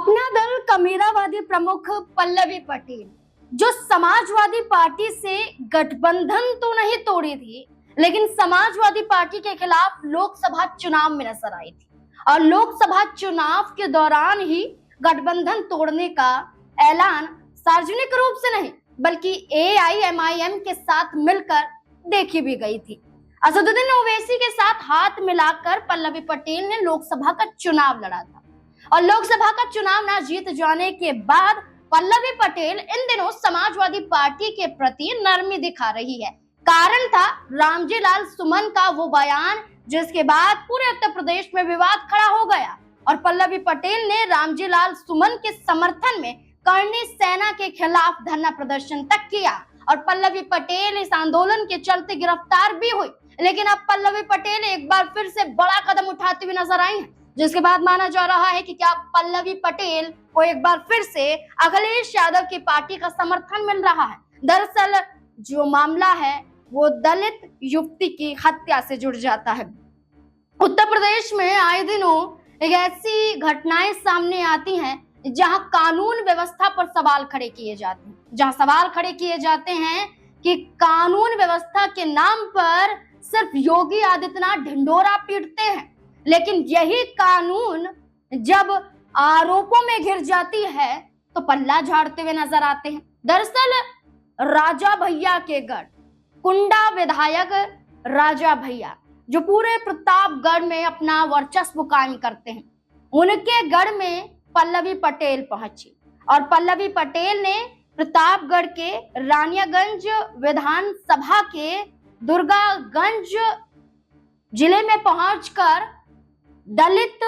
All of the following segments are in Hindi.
अपना दल कमीरावादी प्रमुख पल्लवी पटेल जो समाजवादी पार्टी से गठबंधन तो नहीं तोड़ी थी, लेकिन समाजवादी पार्टी के खिलाफ लोकसभा चुनाव में नजर आई थी और लोकसभा चुनाव के दौरान ही गठबंधन तोड़ने का ऐलान सार्वजनिक रूप से नहीं बल्कि AIMIM के साथ मिलकर देखी भी गई थी। असदुद्दीन ओवैसी के साथ हाथ मिलाकर पल्लवी पटेल ने लोकसभा का चुनाव लड़ा था और लोकसभा का चुनाव न जीत जाने के बाद पल्लवी पटेल इन दिनों समाजवादी पार्टी के प्रति नरमी दिखा रही है। कारण था रामजी लाल सुमन का वो बयान जिसके बाद पूरे उत्तर प्रदेश में विवाद खड़ा हो गया और पल्लवी पटेल ने रामजी लाल सुमन के समर्थन में करनी सेना के खिलाफ धरना प्रदर्शन तक किया और पल्लवी पटेल इस आंदोलन के चलते गिरफ्तार भी हुई। लेकिन अब पल्लवी पटेल एक बार फिर से बड़ा कदम उठाती हुई नजर आई है, जिसके बाद माना जा रहा है कि क्या पल्लवी पटेल को एक बार फिर से अखिलेश यादव की पार्टी का समर्थन मिल रहा है। दरअसल जो मामला है वो दलित युवती की हत्या से जुड़ जाता है। उत्तर प्रदेश में आए दिनों एक ऐसी घटनाएं सामने आती हैं जहां कानून व्यवस्था पर सवाल खड़े किए जाते हैं, जहां सवाल खड़े किए जाते हैं कि कानून व्यवस्था के नाम पर सिर्फ योगी आदित्यनाथ ढिंढोरा पीटते हैं, लेकिन यही कानून जब आरोपों में घिर जाती है तो पल्ला झाड़ते हुए नजर आते हैं। दरअसल राजा भैया के गढ़ कुंडा विधायक राजा भैया जो पूरे प्रतापगढ़ में अपना वर्चस्व कायम करते हैं, उनके गढ़ में पल्लवी पटेल पहुंची और पल्लवी पटेल ने प्रतापगढ़ के रानियागंज विधानसभा के दुर्गागंज जिले में पहुंचकर दलित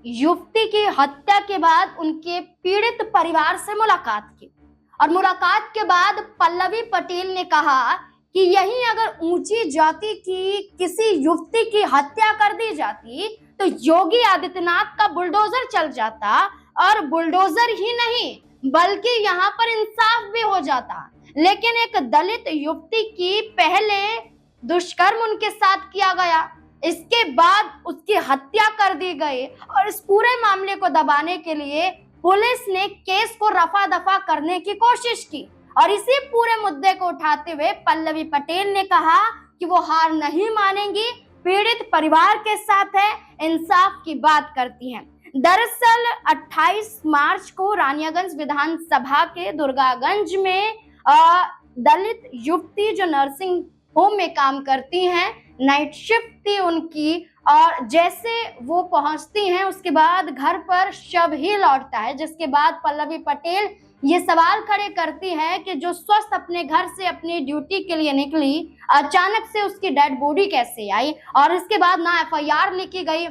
युवती की हत्या के बाद उनके पीड़ित परिवार से मुलाकात की और मुलाकात के बाद पल्लवी पटेल ने कहा कि यहीं अगर ऊंची जाति की किसी युवती की हत्या कर दी जाती तो योगी आदित्यनाथ का बुलडोजर चल जाता और बुलडोजर ही नहीं बल्कि यहाँ पर इंसाफ भी हो जाता। लेकिन एक दलित युवती की पहले दुष्कर्म उनके साथ किया गया, इसके बाद उसकी हत्या कर दी गई और इस पूरे मामले को दबाने के लिए पुलिस ने केस को रफा दफा करने की कोशिश की और इसी पूरे मुद्दे को उठाते हुए पल्लवी पटेल ने कहा कि वो हार नहीं मानेंगी, पीड़ित परिवार के साथ है, इंसाफ की बात करती हैं। दरअसल 28 मार्च को रानियागंज विधानसभा के दुर्गागंज में दलित युवती जो नर्सिंग होम में काम करती हैं, नाइट शिफ्ट थी उनकी, और जैसे वो पहुंचती हैं उसके बाद घर पर शव ही लौटता है, जिसके बाद पल्लवी पटेल ये सवाल खड़े करती है कि जो स्वस्थ अपने घर से अपनी ड्यूटी के लिए निकली, अचानक से उसकी डेड बॉडी कैसे आई और इसके बाद ना FIR लिखी गई।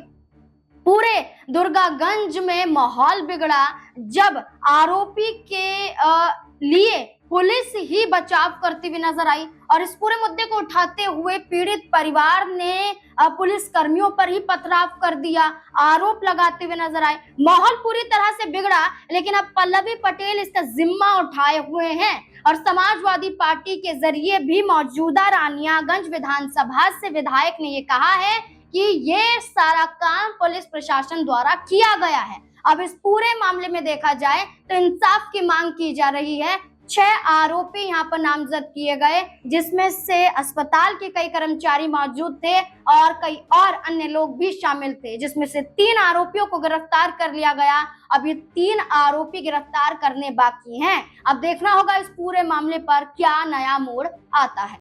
पूरे दुर्गागंज में माहौल बिगड़ा जब आरोपी के लिए पुलिस ही बचाव करती हुई नजर आई और इस पूरे मुद्दे को उठाते हुए पीड़ित परिवार ने पुलिस कर्मियों पर ही पथराव कर दिया, आरोप लगाते हुए नजर आए। माहौल पूरी तरह से बिगड़ा, लेकिन अब पल्लवी पटेल इसका जिम्मा उठाए हुए हैं और समाजवादी पार्टी के जरिए भी मौजूदा रानियागंज विधानसभा से विधायक ने ये कहा है कि ये सारा काम पुलिस प्रशासन द्वारा किया गया है। अब इस पूरे मामले में देखा जाए तो इंसाफ की मांग की जा रही है। 6 आरोपी यहाँ पर नामजद किए गए, जिसमें से अस्पताल के कई कर्मचारी मौजूद थे और कई और अन्य लोग भी शामिल थे, जिसमें से 3 आरोपियों को गिरफ्तार कर लिया गया। अब ये 3 आरोपी गिरफ्तार करने बाकी हैं। अब देखना होगा इस पूरे मामले पर क्या नया मोड़ आता है।